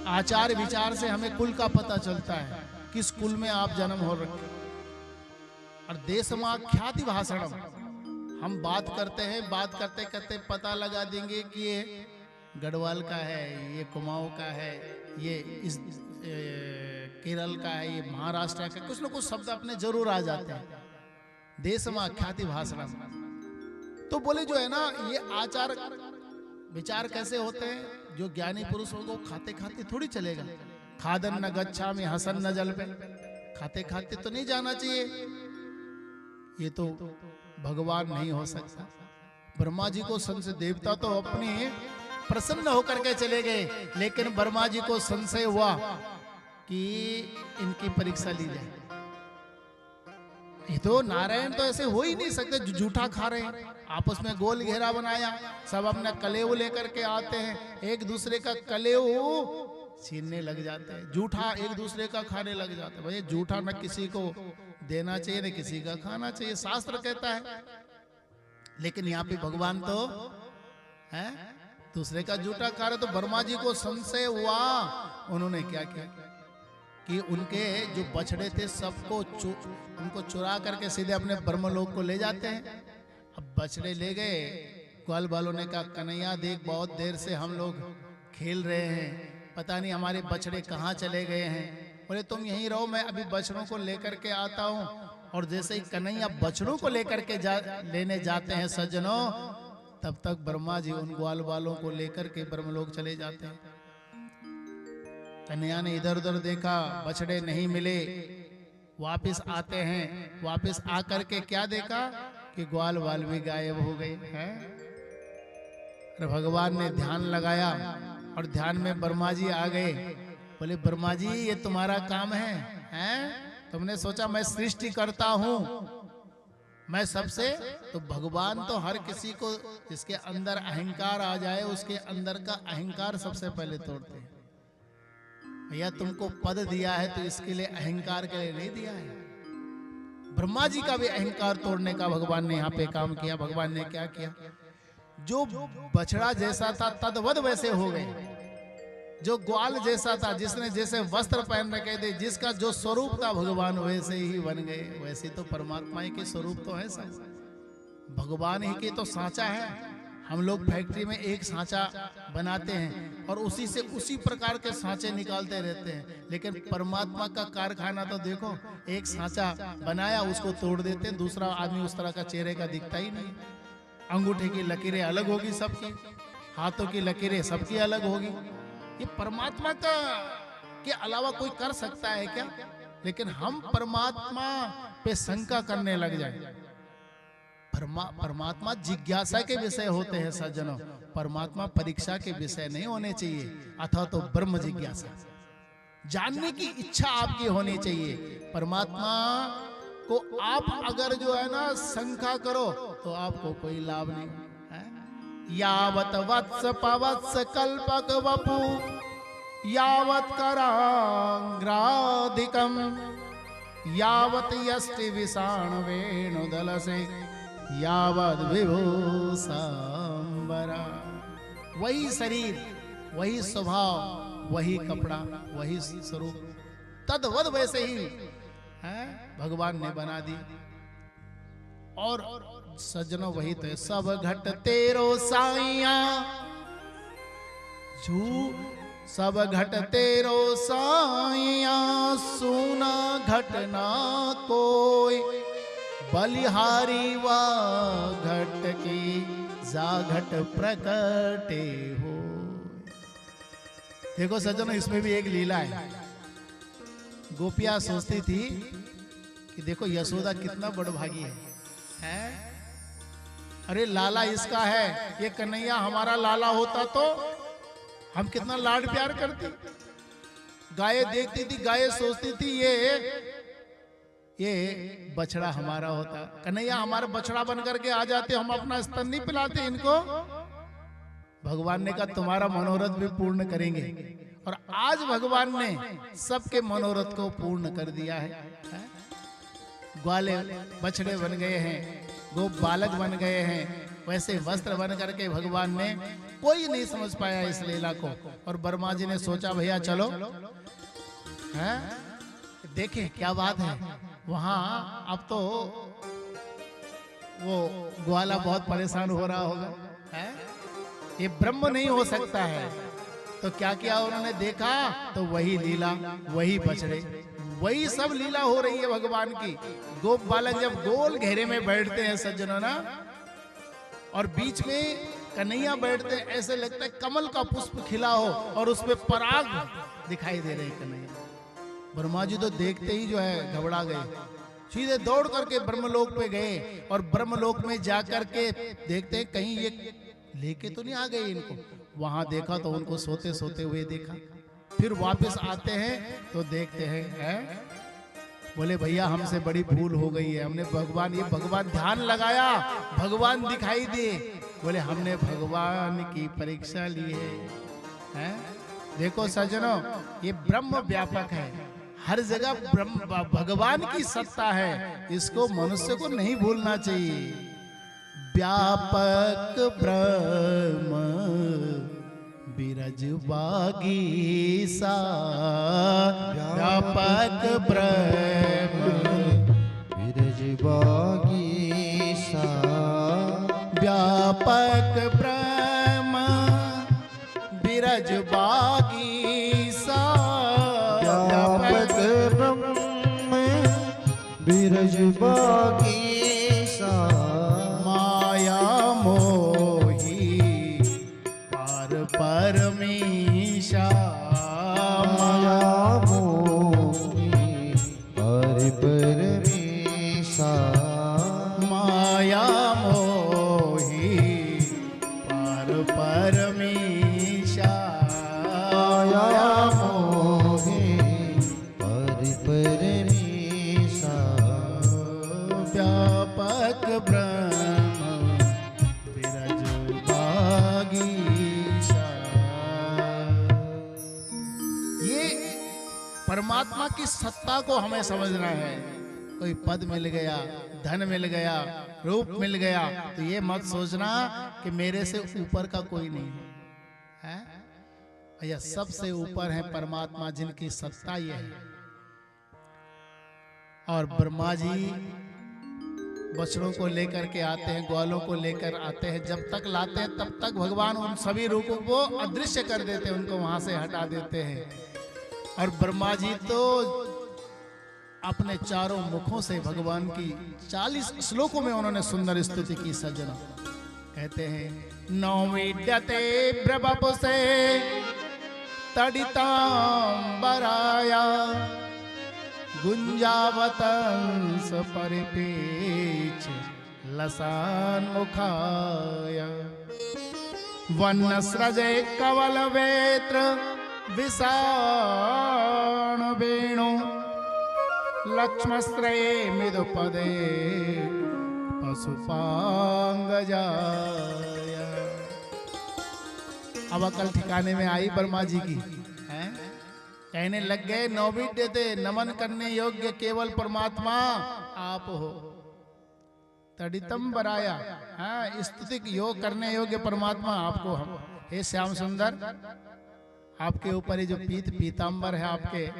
आचार विचार से हमें कुल का पता चलता है, किस कुल में आप जन्म हो रखे। और देशमा ख्याति भाषणम, हम बात करते हैं, बात करते करते पता लगा देंगे कि ये गढ़वाल का है, ये कुमाऊं का है, ये इस केरल का है, ये महाराष्ट्र का, कुछ ना कुछ शब्द अपने जरूर आ जाते हैं। देशमा ख्याति भाषणम। तो बोले जो है ना, ये आचार विचार कैसे होते हैं, जो ज्ञानी पुरुष होगा खाते खाते थोड़ी चलेगा। खादन न गच्छा में हसन न जल पे, खाते खाते तो नहीं जाना चाहिए। ये तो भगवान नहीं हो सकता। ब्रह्मा जी को संशय, देवता तो अपने प्रसन्न होकर के चले गए, लेकिन ब्रह्मा जी को संशय हुआ कि इनकी परीक्षा ली जाए। ये तो नारायण तो ऐसे हो ही नहीं सकते, जूठा खा रहे हैं। आपस में गोल घेरा बनाया, सब अपना कलेव लेकर के आते हैं, एक दूसरे का कलेव छीनने लग जाते हैं, जूठा एक दूसरे का खाने लग जाते हैं। भाई जूठा न किसी को देना चाहिए न किसी का खाना चाहिए, शास्त्र कहता है। लेकिन यहाँ पे भगवान तो है दूसरे का जूठा खा रहे। तो ब्रह्मा जी को संशय हुआ, उन्होंने क्या किया कि उनके जो बछड़े थे सबको उनको चुरा करके सीधे अपने ब्रह्मलोक को ले जाते हैं। अब बछड़े ले गए, ग्वाल बालों ने कहा कन्हैया देख, बहुत देर से हम लोग खेल रहे हैं, पता नहीं हमारे बछड़े कहाँ चले गए हैं। बोले तुम यहीं रहो, मैं अभी बछड़ों को लेकर के आता हूँ। और जैसे ही कन्हैया बछड़ों को लेकर के लेने जाते हैं सज्जनों, तब तक ब्रह्मा जी उन ग्वाल बालों को लेकर के ब्रह्मलोक चले जाते हैं। कन्हैया ने इधर उधर देखा, बछड़े नहीं मिले, वापस आते हैं। वापस आकर के क्या देखा कि ग्वाल बाल भी गायब हो गए हैं। भगवान ने ध्यान लगाया और ध्यान में ब्रह्मा जी आ गए। बोले ब्रह्मा जी ये तुम्हारा काम है, हैं? तुमने सोचा मैं सृष्टि करता हूं, मैं सबसे, तो भगवान तो हर किसी को जिसके अंदर अहंकार आ जाए उसके अंदर का अहंकार सबसे पहले तोड़ते हैं। भैया तुमको पद दिया है तो इसके लिए अहंकार के लिए नहीं दिया है। ब्रह्मा जी का भी अहंकार तोड़ने का भगवान ने यहाँ पे काम किया। भगवान ने क्या किया, जो बछड़ा जैसा था तद्वद वैसे हो गए, जो ग्वाल जैसा था, जिसने जैसे वस्त्र पहन रखे थे, जिसका जो स्वरूप था भगवान वैसे ही बन गए। वैसे तो परमात्मा ही के स्वरूप तो है सब, भगवान ही के तो सांचा है। हम लोग फैक्ट्री में एक सांचा बनाते हैं और उसी से उसी प्रकार के सांचे निकालते रहते हैं, लेकिन परमात्मा का कारखाना तो देखो, एक सांचा बनाया उसको तोड़ देते हैं, दूसरा आदमी उस तरह का चेहरे का दिखता ही नहीं। अंगूठे की लकीरें अलग होगी सबकी, हाथों की लकीरें सबकी अलग होगी। ये परमात्मा का के अलावा कोई कर सकता है क्या? लेकिन हम परमात्मा पे शंका करने लग जाए। परमात्मा जिज्ञासा के विषय होते हैं सज्जनों, परमात्मा परीक्षा के विषय नहीं होने चाहिए। अथवा तो ब्रह्म जिज्ञासा, जानने की इच्छा आपकी होनी चाहिए। परमात्मा को आप अगर जो है ना शंका करो तो आपको कोई लाभ नहीं है। यावत वत्स पवत्स कल्पक वपु यावत करांग्राधिकम यावत यष्टि विषाण वेणुदल से यावत विभूषांबरा। वही शरीर, वही स्वभाव, वही कपड़ा, वही स्वरूप, तद्वद वैसे ही है भगवान ने बना दी। और सज्जनों वही तो है, सब घट तेरो साइया, सब घट तेरो साइया, सुना घटना कोई, बलिहारी वा घट की जा घट प्रकटे हो। देखो सज्जनों इसमें भी एक लीला है। गोपियां सोचती थी कि देखो यशोदा कितना बड़भागी है? अरे लाला इसका है, ये कन्हैया हमारा लाला होता तो हम कितना लाड प्यार करते। गाय देखती थी, गाय सोचती थी ये बछड़ा हमारा होता, कन्हैया हमारा बछड़ा बन करके आ जाते, हम अपना स्तन नहीं पिलाते इनको। भगवान ने कहा तुम्हारा मनोरथ भी पूर्ण करेंगे। और आज भगवान ने सबके मनोरथ को पूर्ण कर दिया है। ग्वाले बछड़े बन गए हैं, गोप बालक बन गए हैं, वैसे वस्त्र बन करके भगवान ने, कोई नहीं समझ पाया इस लीला को। और ब्रह्मा जी ने सोचा भैया चलो हैं, देखें क्या बात है। वहां अब तो वो ग्वाला बहुत परेशान हो रहा होगा, है? ये ब्रह्म नहीं हो सकता है। तो क्या किया उन्होंने, देखा तो वही लीला, वही बछड़े, वही सब लीला हो रही है भगवान की। गोप बालक जब गोल घेरे में बैठते हैं सज्जनों ना, और बीच में कन्हैया बैठते हैं, ऐसे लगता है कमल का पुष्प खिला हो और उसमें पराग दिखाई दे रहे हैं कन्हैया। ब्रह्मा जी तो देखते ही जो है घबरा गए, सीधे दौड़ करके ब्रह्मलोक पे गए। और ब्रह्मलोक में जाकर के देखते हैं कहीं ये लेके तो नहीं आ गए इनको। वहां देखा तो उनको सोते सोते हुए देखा। फिर वापस आते हैं तो देखते हैं, बोले भैया हमसे बड़ी भूल हो गई है, हमने भगवान, ये भगवान ध्यान लगाया, भगवान दिखाई दिए। बोले हमने भगवान की परीक्षा ली है? देखो सज्जनों, ये ब्रह्म व्यापक है, हर जगह ब्रह्म भगवान की सत्ता है, इसको मनुष्य को नहीं भूलना चाहिए। व्यापक ब्रह्म बिरज बागीसा, व्यापक ब्रह्म बिरज बागीसा, व्यापक ब्रह्म बिरज बागीसा, व्यापक ब्रह्म बिरज बागीसा, माया मोही पार परमीशा, माया मोही पार परमीशा, माया मोही पार परमीशा, माया मोही पार परमीशा, व्यापक ब्रह्म बिरज बागीशा। ये परमात्मा की सत्ता को हमें समझना है। कोई पद मिल गया, धन मिल गया, रूप मिल गया, तो ये मत सोचना कि मेरे से ऊपर का कोई नहीं है। भैया सबसे ऊपर है परमात्मा, जिनकी सत्ता ये है। और ब्रह्मा जी बछड़ों को लेकर के आते हैं, ग्वालों को लेकर आते हैं, जब तक लाते हैं तब तक भगवान उन सभी रूपों को अदृश्य कर देते हैं, उनको वहां से हटा देते हैं। और ब्रह्मा जी तो अपने चारों मुखों से भगवान की 40 श्लोकों में उन्होंने सुंदर स्तुति की। सज्जना कहते हैं, नौ विद्यते ब्रवपुसे तडितांबराया, गुंजावतंस परिपेच लसान मुखाया, वन्नस्रजे कवल वेत्र विषाण वेणु, लक्ष्मस्त्रये मृदुपदे पशुपांगजाया। अब अकल ठिकाने में आई ब्रह्मा जी की, हैं? कहने लग गए, नौविद्य थे, नमन करने योग्य केवल परमात्मा आप हो। तडितम बराया, हाँ, स्तुति योग करने योग्य परमात्मा आपको हम। हे श्याम सुंदर, आपके ऊपर ये जो पीतांबर है आपके,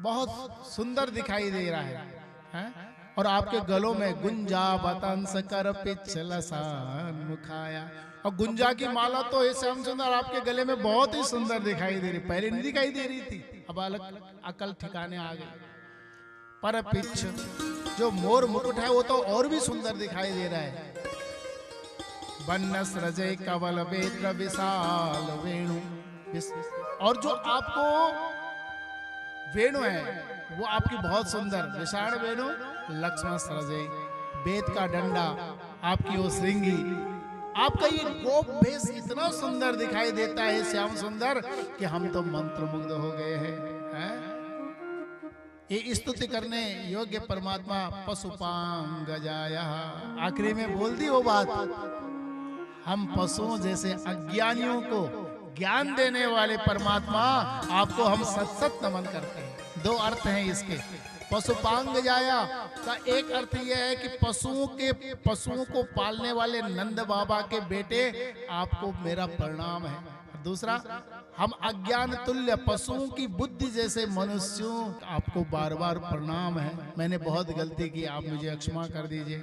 बहुत सुंदर दिखाई दे रहा है? और आपके गलों में गुंजा बतंस कर पिछलसान मुखाया, और गुंजा की माला तो ये श्याम सुंदर आपके गले में बहुत ही सुंदर दिखाई दे रही, पहले नहीं दिखाई दे रही थी, अब अकल ठिकाने आ गई। पर पिछ जो मोर मुकुट है वो तो और भी सुंदर दिखाई दे रहा है। वन्नस रजय कवल वेत्र विशाल वेणु, और जो आपको वेणु है वो आपकी बहुत सुंदर विशाल वेणु, लक्ष्मण सरजय, वेद का डंडा, आपकी वो श्रृंगी, आपका ये गोप भेष इतना सुंदर दिखाई देता है श्याम सुंदर कि हम तो मंत्रमुग्ध हो गए हैं। ये स्तुति करने योग्य परमात्मा पशुपांग गजाया। आखिरी में बोल दी वो बात, हम पशुओं जैसे अज्ञानियों को ज्ञान देने वाले परमात्मा आपको हम सत सत नमन करते हैं। दो अर्थ हैं इसके, पशुपांग जाया का एक अर्थ यह है कि पशुओं को पालने वाले नंद बाबा के बेटे, आपको मेरा प्रणाम है। दूसरा, हम अज्ञान तुल्य पशुओं की बुद्धि जैसे मनुष्यों, आपको बार बार प्रणाम है। मैंने बहुत गलती की, आप मुझे क्षमा कर दीजिए।